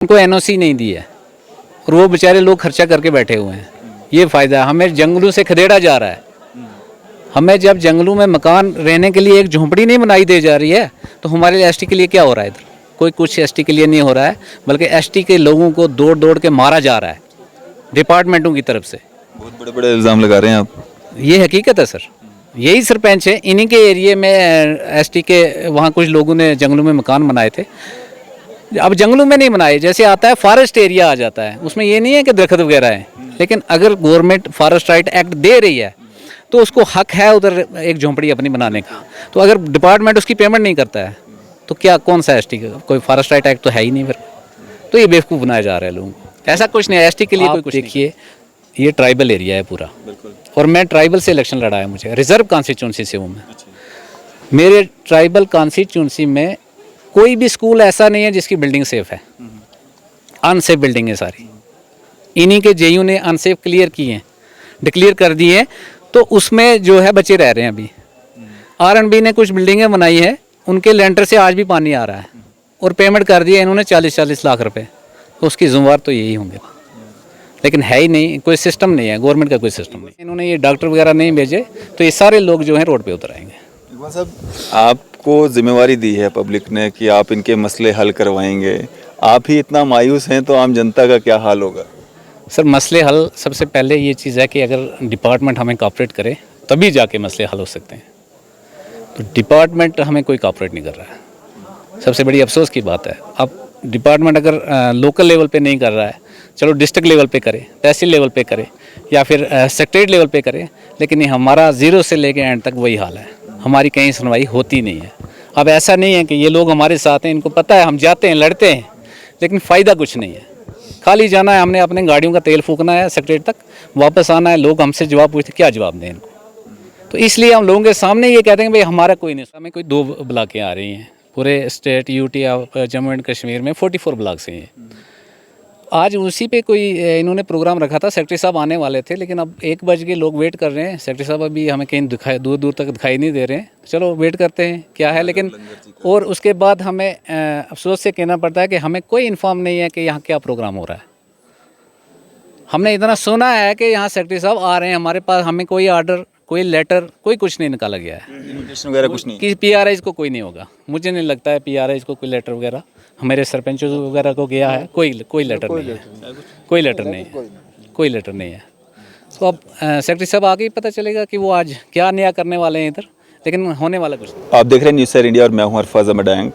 उनको एनओसी नहीं दी है और वो बेचारे लोग खर्चा करके बैठे हुए हैं। ये फ़ायदा है। हमें जंगलों से खदेड़ा जा रहा है। हमें जब जंगलों में मकान रहने के लिए एक झोंपड़ी नहीं बनाई दे जा रही है, तो हमारे एसटी के लिए क्या हो रहा है? इधर कोई कुछ एसटी के लिए नहीं हो रहा है, बल्कि एसटी के लोगों को दौड़ दौड़ के मारा जा रहा है डिपार्टमेंटों की तरफ से। बहुत बड़े बड़े इल्ज़ाम लगा रहे हैं आप। ये हकीकत है सर। यही सरपंच है, इन्हीं के एरिए में एसटी के वहाँ कुछ लोगों ने जंगलों में मकान बनाए थे। अब जंगलों में नहीं बनाए, जैसे आता है फॉरेस्ट एरिया आ जाता है, उसमें ये नहीं है कि दरख्त वगैरह है, लेकिन अगर government forest right act they रही है तो उसको हक है उधर एक झोंपड़ी अपनी बनाने का। तो अगर डिपार्टमेंट उसकी पेमेंट नहीं करता है तो क्या कौन सा एसटी का? कोई फॉरेस्ट राइट एक्ट तो है ही नहीं फिर। तो ये बेवकूफ़ बनाया जा रहा है लोगों को। ऐसा कुछ नहीं है, एसटी के लिए कोई कुछ नहीं। देखिए ये ट्राइबल एरिया है पूरा, और मैं ट्राइबल से इलेक्शन लड़ा है, मुझे रिजर्व कॉन्स्टिट्यूंसी से हूँ मैं। मेरे ट्राइबल कॉन्स्टिट्यूंसी में कोई भी स्कूल ऐसा नहीं है जिसकी बिल्डिंग सेफ है। अनसेफ बिल्डिंग है सारी। इन्हीं के जेयू ने अनसेफ डिक्लेयर कर दी है, तो उसमें जो है बच्चे रह रहे हैं अभी। आरएनबी ने कुछ बिल्डिंगें बनाई है, उनके लेंटर से आज भी पानी आ रहा है, और पेमेंट कर दिया इन्होंने 40-40 लाख रुपए। तो उसकी जिम्मेवार तो यही होंगे, लेकिन है ही नहीं, कोई सिस्टम नहीं है, गवर्नमेंट का कोई सिस्टम नहीं। इन्होंने ये डॉक्टर वगैरह नहीं भेजे तो ये सारे लोग जो हैं रोड पे उतर आएंगे। इकबाल साहब, आपको जिम्मेवारी दी है पब्लिक ने कि आप इनके मसले हल करवाएंगे, आप ही इतना मायूस हैं तो आम जनता का क्या हाल होगा? सर मसले हल, सबसे पहले ये चीज़ है कि अगर डिपार्टमेंट हमें कॉपरेट करे तभी जाके मसले हल हो सकते हैं। तो डिपार्टमेंट हमें कोई कॉपरेट नहीं कर रहा है, सबसे बड़ी अफसोस की बात है। अब डिपार्टमेंट अगर लोकल लेवल पे नहीं कर रहा है, चलो डिस्ट्रिक्ट लेवल पे करे, तहसील लेवल पे करे, या फिर सेक्रेटरी लेवल पे करे, लेकिन नहीं, हमारा ज़ीरो से लेके एंड तक वही हाल है। हमारी कहीं सुनवाई होती नहीं है। अब ऐसा नहीं है कि ये लोग हमारे साथ हैं, इनको पता है हम जाते हैं, लड़ते हैं, लेकिन फ़ायदा कुछ नहीं है। खाली जाना है, हमने अपने गाड़ियों का तेल फूकना है सेक्रेटरी तक, वापस आना है, लोग हमसे जवाब पूछते क्या जवाब दें इनको। तो इसलिए हम लोगों के सामने ये कहते हैं भाई हमारा कोई नहीं। हमें कोई 2 ब्लॉकें आ रही हैं पूरे state UT Jammu and Kashmir में 44 ब्लॉक्स हैं ये। आज उसी पे कोई इन्होंने प्रोग्राम रखा था, सेक्रेटरी साहब आने वाले थे, लेकिन अब 1 बज के लोग वेट कर रहे हैं। सेक्रेटरी साहब अभी हमें कहीं दूर दूर तक दिखाई नहीं दे रहे हैं। चलो वेट करते हैं क्या है, लेकिन और उसके बाद हमें अफसोस से कहना पड़ता है कि हमें कोई इन्फॉर्म नहीं है कि यहाँ क्या प्रोग्राम हो रहा है। हमने इतना सुना है कि यहाँ सेक्रेटरी साहब आ रहे हैं हमारे पास, हमें कोई आर्डर, कोई लेटर, कोई कुछ नहीं निकाला गया है, इन्विटेशन वगैरह कुछ नहीं कि पीआरआई को कोई नहीं होगा। मुझे नहीं लगता है पीआरआई को कोई लेटर वगैरह, हमारे सरपंचों वगैरह को गया है, कोई लेटर नहीं है, कोई लेटर नहीं है, कोई लेटर नहीं है। तो अब सेक्रेटरी साहब आगे ही पता चलेगा कि वो आज क्या नया करने वाले हैं इधर, लेकिन होने वाला कुछ नहीं। आप देख रहे हैं न्यूज़ सर इंडिया और मैं हूं अरफाज अहमद डैंग।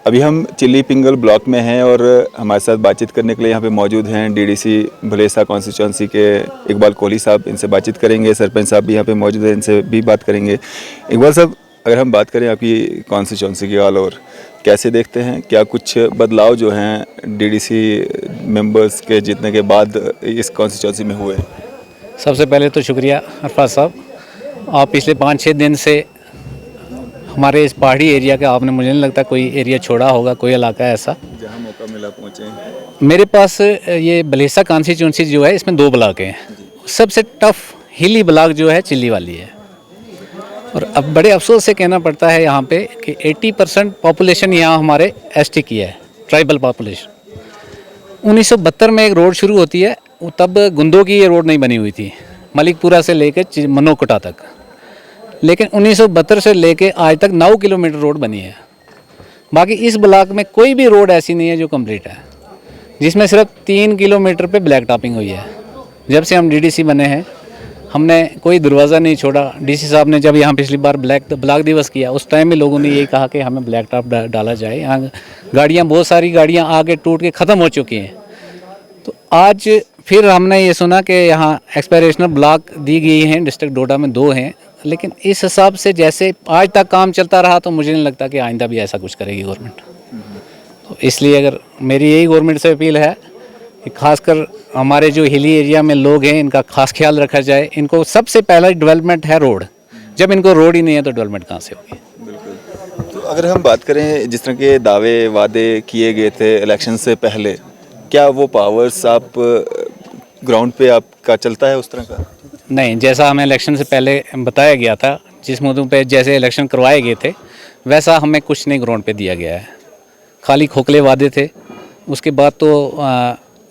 अभी हम चिल्ली पिंगल ब्लॉक में हैं और हमारे साथ बातचीत करने के लिए यहाँ पे मौजूद हैं डीडीसी भलेसा कॉन्स्टिट्यूंसी के इकबाल कोहली साहब। इनसे बातचीत करेंगे। सरपंच साहब भी यहाँ पे मौजूद हैं, इनसे भी बात करेंगे। इकबाल साहब, अगर हम बात करें आपकी कॉन्स्टिट्यूंसी की ऑल ओवर, कैसे देखते हैं, क्या कुछ बदलाव जो हैं डीडीसी मेंबर्स के जीतने के बाद इस कॉन्स्टिट्यूंसी में हुए? सबसे पहले तो शुक्रिया अरफाज साहब, आप पिछले 5-6 दिन से हमारे इस पहाड़ी एरिया का, आपने मुझे नहीं लगता कोई एरिया छोड़ा होगा, कोई इलाका ऐसा जहाँ मौका मिला पहुँचे। मेरे पास ये भलेसा कॉन्स्टिट्यूंसी जो है इसमें 2 ब्लॉक हैं। सबसे टफ हिली ब्लॉक जो है चिल्ली वाली है, और अब बड़े अफसोस से कहना पड़ता है यहाँ पे कि 80% पॉपुलेशन यहाँ हमारे एसटी की है, ट्राइबल पॉपुलेशन। 1972 में एक रोड शुरू होती है, तब गुंदों की ये रोड नहीं बनी हुई थी, मलिकपुरा से लेकर मनोकोटा तक, लेकिन 1972 से लेके आज तक 9 किलोमीटर रोड बनी है। बाकी इस ब्लॉक में कोई भी रोड ऐसी नहीं है जो कंप्लीट है, जिसमें सिर्फ 3 किलोमीटर पे ब्लैक टॉपिंग हुई है। जब से हम डीडीसी बने हैं हमने कोई दरवाज़ा नहीं छोड़ा। डीसी साहब ने जब यहाँ पिछली बार ब्लॉक दिवस किया, उस टाइम में लोगों ने यही कहा कि हमें ब्लैक टॉप डाला जाए। यहाँ गाड़ियाँ, बहुत सारी गाड़ियाँ आगे टूट के ख़त्म हो चुकी हैं। तो आज फिर हमने ये सुना कि यहाँ एक्सपायरेशनल ब्लॉक दी गई हैं, डिस्ट्रिक्ट डोडा में 2 हैं, लेकिन इस हिसाब से जैसे आज तक काम चलता रहा तो मुझे नहीं लगता कि आइंदा भी ऐसा कुछ करेगी गवर्नमेंट। तो इसलिए अगर मेरी यही गवर्नमेंट से अपील है कि खासकर हमारे जो हिली एरिया में लोग हैं इनका खास ख्याल रखा जाए। इनको सबसे पहला डेवलपमेंट है रोड, जब इनको रोड ही नहीं है तो डेवलपमेंट कहाँ से होगी। बिल्कुल। तो अगर हम बात करें जिस तरह के दावे वादे किए गए थे इलेक्शन से पहले, क्या वो पावर्स आप ग्राउंड पे आपका चलता है उस तरह का? नहीं, जैसा हमें इलेक्शन से पहले बताया गया था, जिस मुद्दों पे जैसे इलेक्शन करवाए गए थे, वैसा हमें कुछ नहीं ग्राउंड पे दिया गया है। खाली खोखले वादे थे, उसके बाद तो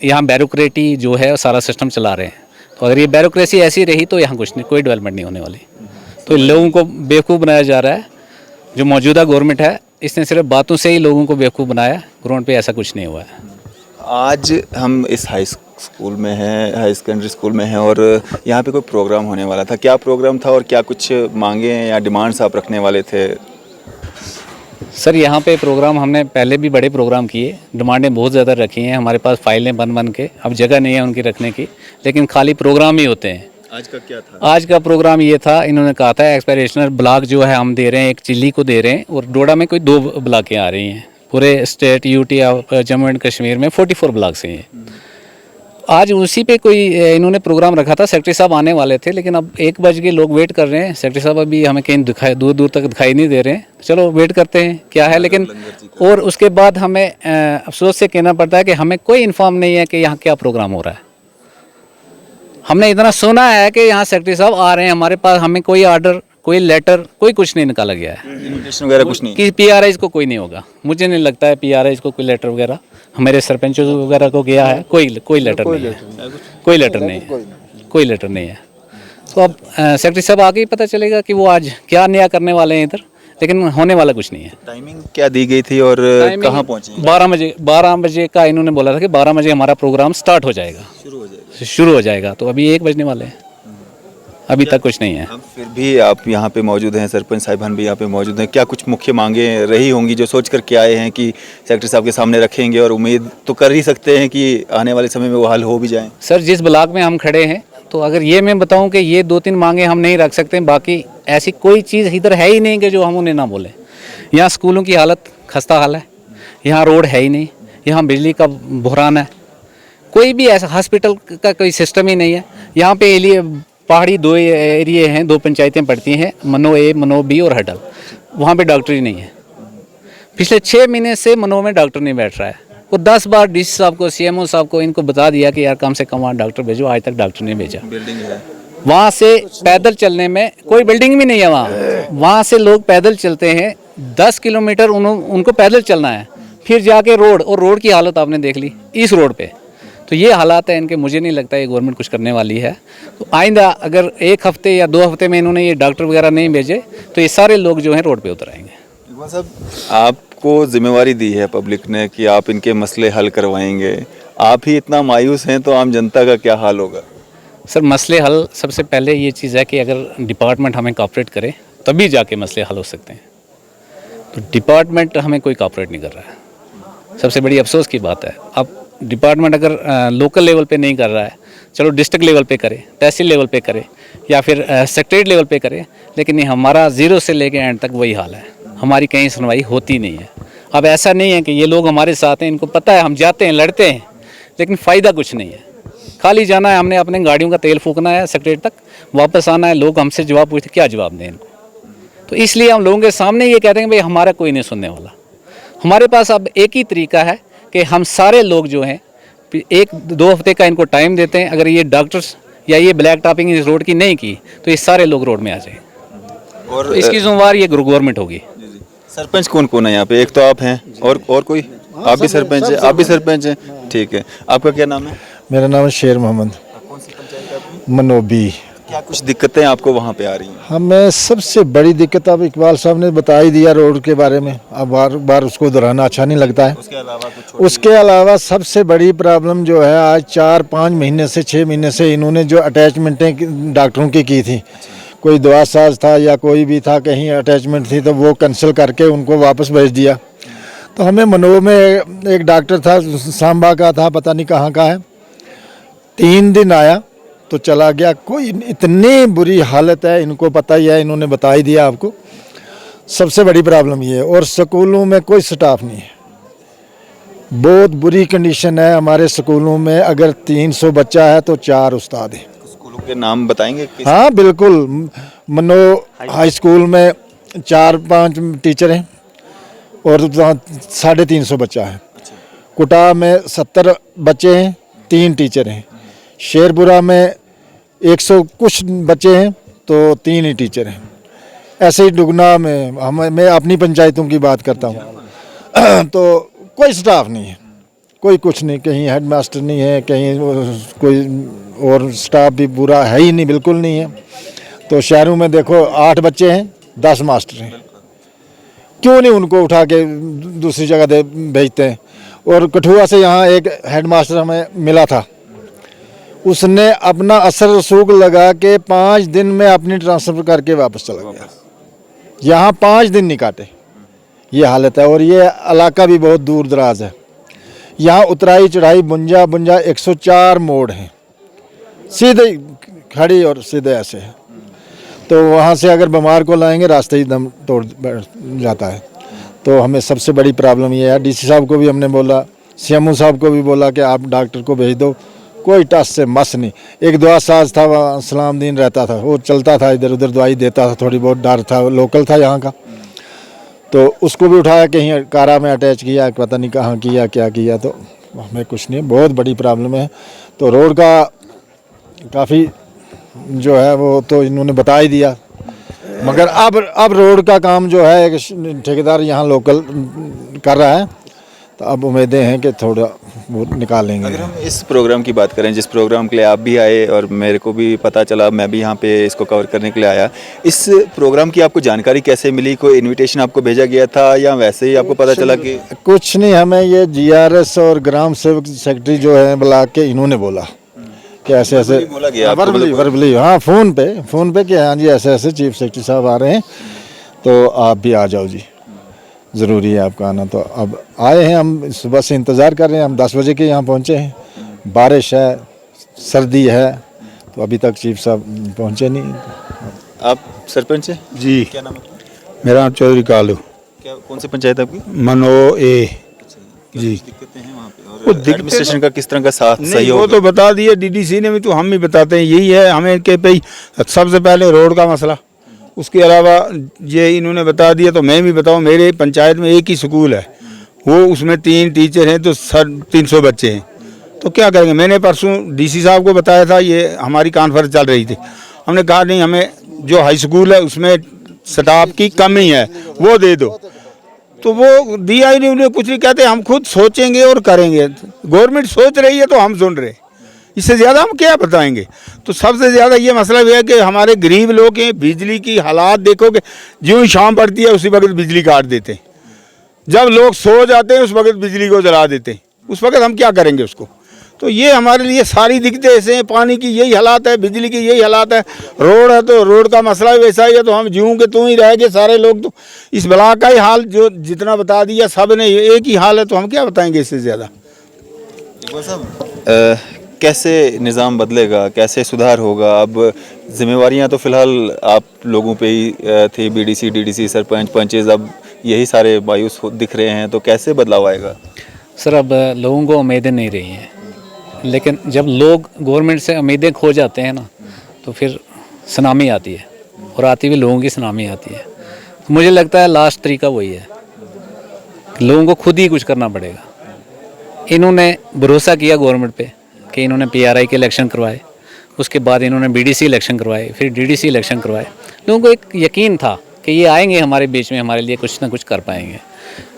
यहाँ ब्यूरोक्रेटी जो है सारा सिस्टम चला रहे हैं। तो अगर ये ब्यूरोक्रेसी ऐसी रही तो यहाँ कुछ नहीं, कोई डेवलपमेंट नहीं होने वाली। तो लोगों को बेवकूफ़ बनाया जा रहा है। जो मौजूदा गवर्नमेंट है इसने सिर्फ बातों से ही लोगों को बेवकूफ़ बनाया, ग्राउंड पे ऐसा कुछ नहीं हुआ है। आज हम इस हाई स्कूल में हैं, हाई सेकेंडरी स्कूल में हैं और यहाँ पे कोई प्रोग्राम होने वाला था। क्या प्रोग्राम था और क्या कुछ मांगे या डिमांड्स आप रखने वाले थे? सर यहाँ पे प्रोग्राम हमने पहले भी बड़े प्रोग्राम किए, डिमांडें बहुत ज़्यादा रखी हैं, हमारे पास फाइलें बन बन के अब जगह नहीं है उनकी रखने की, लेकिन खाली प्रोग्राम ही होते हैं। आज का क्या था? आज का प्रोग्राम ये था, इन्होंने कहा था एक्सपायरेशनल ब्लॉक जो है हम दे रहे हैं, एक चिल्ली को दे रहे हैं और डोडा में कोई 2 ब्लॉकें आ रही हैं। पूरे state UT Jammu and Kashmir में 44 ब्लॉक्स हैं। आज उसी पे कोई इन्होंने प्रोग्राम रखा था, सेक्रेटरी साहब आने वाले थे, लेकिन अब 1 बज के लोग वेट कर रहे हैं। सेक्रेटरी साहब अभी हमें कहीं दूर दूर तक दिखाई नहीं दे रहे हैं। चलो वेट करते हैं क्या है, लेकिन और उसके बाद हमें अफसोस से कहना पड़ता है कि हमें कोई इन्फॉर्म नहीं है कि यहाँ क्या प्रोग्राम हो रहा है। हमने इतना सुना है कि यहाँ सेक्रेटरी साहब आ रहे हैं, हमारे पास हमें कोई आर्डर, कोई लेटर, कोई कुछ नहीं निकाला गया है। इन्विटेशन वगैरह कुछ नहीं? कि PRIs को कोई नहीं होगा, मुझे नहीं लगता है PRIs को कोई लेटर वगैरह, हमारे सरपंचों वगैरह को गया है, कोई लेटर नहीं है, कोई लेटर नहीं है, कोई लेटर नहीं है। तो अब सेक्रेटरी साहब आके ही पता चलेगा कि वो आज क्या नया करने वाले हैं इधर, लेकिन होने वाला कुछ नहीं है। टाइमिंग क्या दी गई थी और कहाँ पहुँचे? 12 बजे का इन्होंने बोला था कि 12 बजे हमारा प्रोग्राम स्टार्ट हो जाएगा, शुरू हो जाएगा। तो अभी 1 बजने वाले हैं, अभी तक कुछ नहीं है। अब फिर भी आप यहाँ पे मौजूद हैं, सरपंच साहिबान भी यहाँ पे मौजूद हैं, क्या कुछ मुख्य मांगे रही होंगी जो सोच कर के आए हैं कि सेक्रेटरी साहब के सामने रखेंगे और उम्मीद तो कर ही सकते हैं कि आने वाले समय में वो हल हो भी जाएं? सर जिस ब्लॉक में हम खड़े हैं, तो अगर ये मैं बताऊं कि ये 2-3 मांगे हम नहीं रख सकते, बाकी ऐसी कोई चीज़ इधर है ही नहीं कि जो हम उन्हें ना बोलें। यहाँ स्कूलों की हालत खस्ता हाल है, यहाँ रोड है ही नहीं, यहाँ बिजली का बहरान है, कोई भी ऐसा हॉस्पिटल का कोई सिस्टम ही नहीं है। यहाँ पे एरिया पहाड़ी 2 एरिए हैं, 2 पंचायतें पड़ती हैं, मनो ए, मनो बी और हडल। वहाँ पे डॉक्टर ही नहीं है। पिछले 6 महीने से मनो में डॉक्टर नहीं बैठ रहा है। वो 10 बार DC साहब को, CMO साहब को इनको बता दिया कि यार कम से कम वहाँ डॉक्टर भेजो, आज तक डॉक्टर नहीं भेजा। बिल्डिंग है वहाँ से पैदल चलने में, कोई बिल्डिंग भी नहीं है वहाँ से लोग पैदल चलते हैं 10 किलोमीटर उनको पैदल चलना है, फिर जाके रोड, और रोड की हालत आपने देख ली इस रोड पे। तो ये हालात है इनके, मुझे नहीं लगता ये गवर्नमेंट कुछ करने वाली है। तो आइंदा अगर 1 हफ्ते या 2 हफ्ते में इन्होंने ये डॉक्टर वगैरह नहीं भेजे तो ये सारे लोग जो हैं रोड पे उतर आएंगे। इकबाल साहब, आपको जिम्मेवारी दी है पब्लिक ने कि आप इनके मसले हल करवाएंगे, आप ही इतना मायूस हैं तो आम जनता का क्या हाल होगा? सर मसले हल, सबसे पहले ये चीज़ है कि अगर डिपार्टमेंट हमें कॉपरेट करे तभी जाके मसले हल हो सकते हैं। तो डिपार्टमेंट हमें कोई कॉपरेट नहीं कर रहा है, सबसे बड़ी अफसोस की बात है। अब डिपार्टमेंट अगर लोकल लेवल पे नहीं कर रहा है, चलो डिस्ट्रिक्ट लेवल पे करे, तहसील लेवल पे करे, या फिर सेक्रेटरी लेवल पे करे, लेकिन नहीं, हमारा 0 से लेके एंड तक वही हाल है, हमारी कहीं सुनवाई होती नहीं है। अब ऐसा नहीं है कि ये लोग हमारे साथ हैं, इनको पता है हम जाते हैं, लड़ते हैं, लेकिन फ़ायदा कुछ नहीं है। खाली जाना है, हमने अपने गाड़ियों का तेल फूकना है सेक्रेटरी तक, वापस आना है, लोग हमसे जवाब पूछते क्या जवाब दें इनको। तो इसलिए हम लोगों के सामने ये कहते हैं भाई हमारा कोई नहीं सुनने वाला। हमारे पास अब एक ही तरीका है कि हम सारे लोग जो हैं 1-2 हफ्ते का इनको टाइम देते हैं। अगर ये डॉक्टर्स या ये ब्लैक टॉपिंग इस रोड की नहीं की तो ये सारे लोग रोड में आ जाए, और तो इसकी जिम्मेवार ये गवर्नमेंट होगी। सरपंच कौन कौन है यहाँ पे? एक तो आप हैं और कोई? आप भी सरपंच हैं? आप भी सरपंच हैं, ठीक है। आपका क्या नाम है? मेरा नाम है शेर मोहम्मद। कौन सी पंचायत आपकी? मनोबी। क्या कुछ दिक्कतें आपको वहाँ पे आ रही हैं? हमें सबसे बड़ी दिक्कत, अब इकबाल साहब ने बता ही दिया रोड के बारे में, अब बार बार उसको दोहराना अच्छा नहीं लगता है। उसके अलावा सबसे बड़ी प्रॉब्लम जो है, आज 4-5 महीने से 6 महीने से इन्होंने जो अटैचमेंटें डॉक्टरों की थी, कोई दवा साज था या कोई भी था, कहीं अटैचमेंट थी तो वो कैंसिल करके उनको वापस भेज दिया। तो हमें मनोब में एक डॉक्टर था, सांबा का था, पता नहीं कहाँ का है, 3 दिन आया तो चला गया। कोई इतनी बुरी हालत है, इनको पता ही है, इन्होंने बता ही दिया आपको। सबसे बड़ी प्रॉब्लम ये है। और स्कूलों में कोई स्टाफ नहीं है, बहुत बुरी कंडीशन है हमारे स्कूलों में। अगर 300 बच्चा है तो 4 उस्ताद हैं। स्कूलों के नाम बताएंगे? हाँ बिल्कुल, मनो हाई स्कूल में 4-5 टीचर हैं और 350 बच्चा है। कुटा में 70 बच्चे हैं, 3 टीचर हैं। शेरपुरा में 100 कुछ बच्चे हैं तो 3 ही टीचर हैं। ऐसे ही डुगना में मैं अपनी पंचायतों की बात करता हूँ तो कोई स्टाफ नहीं है। कोई कुछ नहीं, कहीं हेड मास्टर नहीं है, कहीं कोई और स्टाफ भी पूरा है ही नहीं, बिल्कुल नहीं है। तो शहरों में देखो 8 बच्चे हैं, 10 मास्टर हैं, क्यों नहीं उनको उठा के दूसरी जगह दे भेजते हैं। और कठुआ से यहाँ एक हेड मास्टर हमें मिला था, उसने अपना असर रसूख लगा के 5 दिन में अपनी ट्रांसफ़र करके वापस चला गया। यहाँ 5 दिन नहीं काटे, ये हालत है। और ये इलाका भी बहुत दूर दराज है, यहाँ उतराई चढ़ाई बुंजा 104 मोड़ हैं, सीधे खड़ी और सीधे ऐसे है। तो वहाँ से अगर बीमार को लाएंगे रास्ते ही दम तोड़ बैठ जाता है। तो हमें सबसे बड़ी प्रॉब्लम ये है, डीसी साहब को भी हमने बोला, सीएमओ साहब को भी बोला कि आप डॉक्टर को भेज दो, कोई टस से मस नहीं। एक दुआ साज था वहाँ सलामदीन रहता था, वो चलता था, इधर उधर दवाई देता था, थोड़ी बहुत डर था, लोकल था यहाँ का। तो उसको भी उठाया कहीं कारा में अटैच किया, पता नहीं कहाँ किया क्या किया, तो हमें कुछ नहीं, बहुत बड़ी प्रॉब्लम है। तो रोड का काफ़ी जो है वो तो इन्होंने बता ही दिया, मगर अब रोड का काम जो है एक ठेकेदार यहाँ लोकल कर रहा है, तो अब उम्मीदें हैं कि थोड़ा वो निकालेंगे। अगर हम इस प्रोग्राम की बात करें, जिस प्रोग्राम के लिए आप भी आए और मेरे को भी पता चला, मैं भी यहाँ पे इसको कवर करने के लिए आया, इस प्रोग्राम की आपको जानकारी कैसे मिली? कोई इनविटेशन आपको भेजा गया था या वैसे ही आपको पता चला कि? कुछ नहीं, हमें ये GRS और ग्राम सेवक सेक्रेटरी जो है ब्लॉक के, इन्होंने बोला कि ऐसे ऐसे बोला गया आपको? वर्बली, हाँ, फ़ोन पे कि हाँ जी ऐसे ऐसे चीफ सेक्रेटरी साहब आ रहे हैं, तो आप भी आ जाओ जी, ज़रूरी है आपका आना। तो अब आए हैं, हम सुबह से इंतज़ार कर रहे हैं, हम 10 बजे के यहाँ पहुँचे हैं। बारिश है, सर्दी है, तो अभी तक चीफ साहब पहुँचे नहीं। आप सरपंच हैं जी, क्या नाम है? मेरा नाम चौधरी कालू, क्या कौन सी पंचायत आपकी? मनो ए जी। दिक्कतें हैं वहाँ पे वो और दिक्कतें एडमिनिस्ट्रेशन का किस तरह का साथ नहीं, सहयोग? वो तो बता दिए DDC ने भी, तो हम भी बताते हैं, यही है हमें के भाई सबसे पहले रोड का मसला, उसके अलावा ये इन्होंने बता दिया। तो मैं भी बताऊं, मेरे पंचायत में एक ही स्कूल है, वो उसमें 3 टीचर हैं, तो 300 बच्चे हैं, तो क्या करेंगे। मैंने परसों DC साहब को बताया था, ये हमारी कॉन्फ्रेंस चल रही थी, हमने कहा नहीं, हमें जो हाई स्कूल है उसमें स्टाफ की कमी है, वो दे दो। तो वो दिया ही नहीं, उन्हें कुछ नहीं कहते, हम खुद सोचेंगे और करेंगे। गवर्नमेंट सोच रही है तो हम सुन रहे, इससे ज़्यादा हम क्या बताएंगे। तो सबसे ज़्यादा ये मसला भी है कि हमारे गरीब लोग हैं, बिजली की हालात देखोगे, ज्यों ही शाम पड़ती है उसी वक्त बिजली काट देते हैं, जब लोग सो जाते हैं उस वक्त बिजली को जला देते हैं, उस वक्त हम क्या करेंगे उसको। तो ये हमारे लिए सारी दिक्कतें ऐसे हैं, पानी की यही हालात है, बिजली की यही हालात है, रोड है तो रोड का मसला भी वैसा ही है। तो हम ज्यों के त्यों ही रह गए सारे लोग, तो इस ब्लॉक का ही हाल जो जितना बता दिया सब ने एक ही हाल है, तो हम क्या बताएंगे इससे ज़्यादा। कैसे निज़ाम बदलेगा, कैसे सुधार होगा? अब जिम्मेवारियां तो फ़िलहाल आप लोगों पे ही थी, BDC DDC सरपंच पंचेज, अब यही सारे मायूस दिख रहे हैं, तो कैसे बदलाव आएगा? सर अब लोगों को उम्मीदें नहीं रही हैं, लेकिन जब लोग गवर्नमेंट से उम्मीदें खो जाते हैं ना, तो फिर सुनामी आती है, और आती हुई लोगों की सुनामी आती है। तो मुझे लगता है लास्ट तरीका वही है कि लोगों को खुद ही कुछ करना पड़ेगा। इन्होंने भरोसा किया गवर्नमेंट पे कि इन्होंने PRI के इलेक्शन करवाए, उसके बाद इन्होंने BDC इलेक्शन करवाए, फिर DDC इलेक्शन करवाए। लोगों को एक यकीन था कि ये आएंगे हमारे बीच में, हमारे लिए कुछ ना कुछ कर पाएंगे,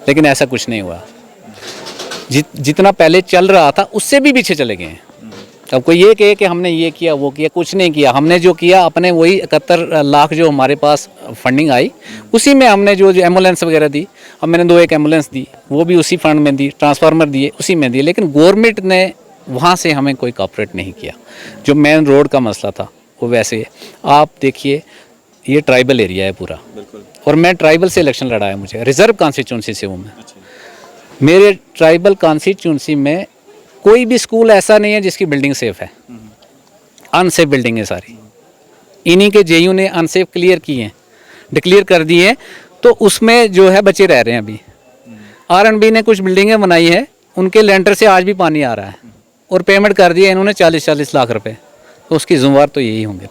लेकिन ऐसा कुछ नहीं हुआ। जितना पहले चल रहा था उससे भी पीछे चले गए हैं। अब कोई ये कहे कि हमने ये किया वो किया, कुछ नहीं किया। हमने जो किया अपने वही 71 लाख जो हमारे पास फंडिंग आई, उसी में हमने जो एम्बुलेंस वगैरह दी, अब मैंने 2 एम्बुलेंस दी, वो भी उसी फंड में दी, ट्रांसफार्मर दिए उसी में दिए, लेकिन गवर्नमेंट ने वहाँ से हमें कोई कॉपरेट नहीं किया। जो मेन रोड का मसला था वो वैसे है। आप देखिए ये ट्राइबल एरिया है पूरा, और मैं ट्राइबल से इलेक्शन लड़ा है, मुझे रिजर्व कॉन्स्टिट्यूंसी से हूँ मैं। मेरे ट्राइबल कॉन्स्टिट्यूंसी में कोई भी स्कूल ऐसा नहीं है जिसकी बिल्डिंग सेफ है, अनसेफ बिल्डिंग है सारी। इन्हीं के JU ने अनसेफ डिक्लेयर कर दिए हैं, तो उसमें जो है बच्चे रह रहे हैं। अभी RNB ने कुछ बिल्डिंगें बनाई है, उनके लेंटर से आज भी पानी आ रहा है, और पेमेंट कर दिया इन्होंने 40-40 लाख रुपए, तो उसकी जिम्मेवार तो यही होंगे।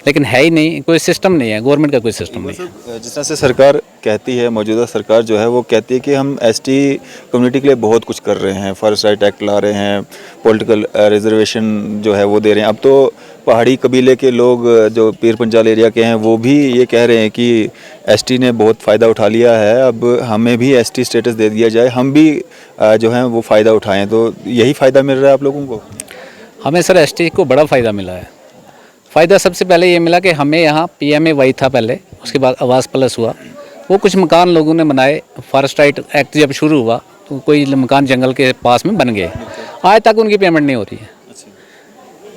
लेकिन है ही नहीं, कोई सिस्टम नहीं है, गवर्नमेंट का कोई सिस्टम नहीं है। जिस तरह से सरकार कहती है, मौजूदा सरकार जो है वो कहती है कि हम एसटी कम्युनिटी के लिए बहुत कुछ कर रहे हैं, फॉरेस्ट राइट एक्ट ला रहे हैं, पॉलिटिकल रिजर्वेशन जो है वो दे रहे हैं। अब तो पहाड़ी कबीले के लोग जो पीर पंजाल एरिया के हैं वो भी ये कह रहे हैं कि एसटी ने बहुत फ़ायदा उठा लिया है, अब हमें भी एसटी स्टेटस दे दिया जाए, हम भी जो है वो फ़ायदा उठाएं। तो यही फ़ायदा मिल रहा है आप लोगों को? हमें सर एसटी को बड़ा फ़ायदा मिला है। फ़ायदा सबसे पहले ये मिला कि हमें यहाँ PMAY था पहले, उसके बाद आवास प्लस हुआ। वो कुछ मकान लोगों ने बनाए, फॉरेस्ट राइट एक्ट जब शुरू हुआ तो कोई मकान जंगल के पास में बन गए, आज तक उनकी पेमेंट नहीं हो रही है।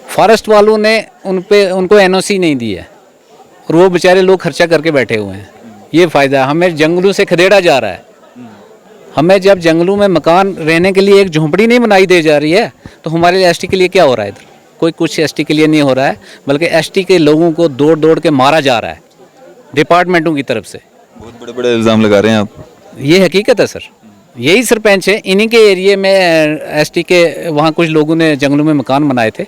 फॉरेस्ट वालों ने उनको NOC नहीं दी है और वो बेचारे लोग खर्चा करके बैठे हुए हैं। ये फ़ायदा है। हमें जंगलों से खदेड़ा जा रहा है। हमें जब जंगलों में मकान रहने के लिए एक झोंपड़ी नहीं बनाई दे जा रही है, तो हमारे लिए ST के लिए क्या हो रहा है? इधर कोई कुछ ST के लिए नहीं हो रहा है, बल्कि ST के लोगों को दौड़ दौड़ के मारा जा रहा है डिपार्टमेंटों की तरफ से। बहुत बड़े बड़े इल्ज़ाम लगा रहे हैं आप। ये हकीकत है सर, यही सरपंच है, इन्हीं के एरिए में ST के वहाँ कुछ लोगों ने जंगलों में मकान बनाए थे।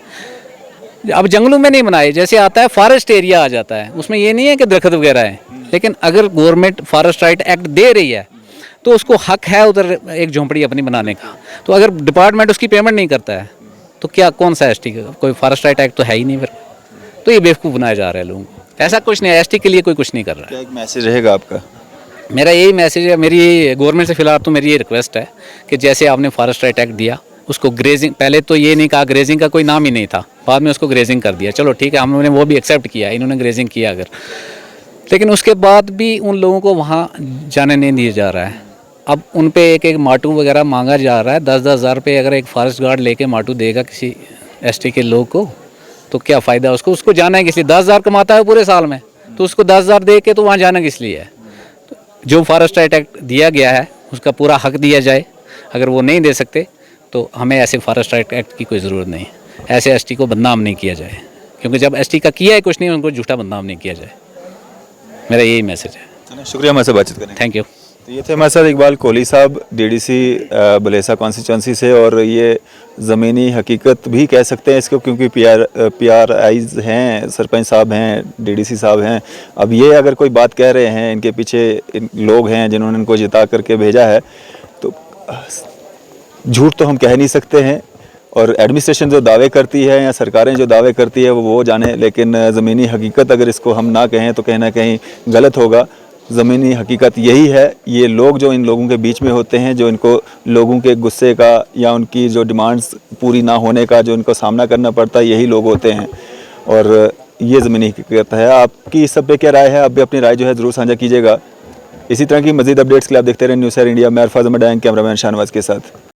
अब जंगलों में नहीं बनाए, जैसे आता है फॉरेस्ट एरिया आ जाता है, उसमें ये नहीं है कि दरख्त वगैरह है, लेकिन अगर government forest right act they रही है तो उसको हक है उधर एक झोंपड़ी अपनी बनाने का। तो अगर डिपार्टमेंट उसकी पेमेंट नहीं करता है तो क्या कौन सा ST का? कोई फॉरेस्ट राइट एक्ट तो है ही नहीं फिर। तो ये बेवकूफ़ बनाया जा रहा है लोगों को। ऐसा कुछ नहीं है, ST के लिए कोई कुछ नहीं कर रहा है। क्या एक मैसेज रहेगा आपका? मेरा यही मैसेज है, मेरी गवर्नमेंट से फिलहाल तो मेरी ये रिक्वेस्ट है कि जैसे आपने फॉरेस्ट राइट एक्ट दिया, उसको ग्रेजिंग, पहले तो ये नहीं कहा, ग्रेजिंग का कोई नाम ही नहीं था, बाद में उसको ग्रेजिंग कर दिया। चलो ठीक है, हम लोगों ने वो भी एक्सेप्ट किया, इन्होंने ग्रेजिंग किया अगर, लेकिन उसके बाद भी उन लोगों को वहाँ जाने नहीं दिया जा रहा है। अब उन पे एक एक माटू वगैरह मांगा जा रहा है। 10-10 हज़ार रुपये अगर एक फॉरेस्ट गार्ड लेके माटू देगा किसी ST के लोग को, तो क्या फ़ायदा उसको जाना है किस लिए? 10 हज़ार कमाता है पूरे साल में, तो उसको 10 हज़ार दे के तो वहाँ जाना किस लिए है? तो जो फॉरेस्ट राइट एक्ट दिया गया है उसका पूरा हक दिया जाए। अगर वो नहीं दे सकते तो हमें ऐसे फॉरेस्ट राइट एक्ट की कोई ज़रूरत नहीं है। ऐसे ST को बदनाम नहीं किया जाए, क्योंकि जब ST का किया है कुछ नहीं, उनको झूठा बदनाम नहीं किया जाए। मेरा यही मैसेज है। शुक्रिया हमारे से बातचीत करने का। Thank you. तो ये थे हमारे साथ इकबाल कोहली साहब DDC भलेसा कॉन्स्टिट्यूंसी से, और ये ज़मीनी हकीकत भी कह सकते हैं इसको, क्योंकि PRIs हैं, सरपंच साहब हैं, DDC साहब हैं। अब ये अगर कोई बात कह रहे हैं, इनके पीछे लोग हैं जिन्होंने इनको जिता करके भेजा है, तो झूठ तो हम कह नहीं सकते हैं। और एडमिनिस्ट्रेशन जो दावे करती है या सरकारें जो दावे करती है वो जाने, लेकिन ज़मीनी हकीकत अगर इसको हम ना कहें तो कहीं ना कहीं गलत होगा। ज़मीनी हकीकत यही है, ये लोग जो इन लोगों के बीच में होते हैं, जो इनको लोगों के गुस्से का या उनकी जो डिमांड्स पूरी ना होने का जो इनको सामना करना पड़ता है, यही लोग होते हैं। और ये ज़मीनी हकीकत है। आपकी इस सब पे क्या राय है? आप भी अपनी राय जो है ज़रूर साझा कीजिएगा। इसी तरह की मज़ीद अपडेट्स के लिए आप देखते रहें न्यूज़ इंडिया। मैं अरफाज अहमद, कैमरामैन शाहनवाज के साथ।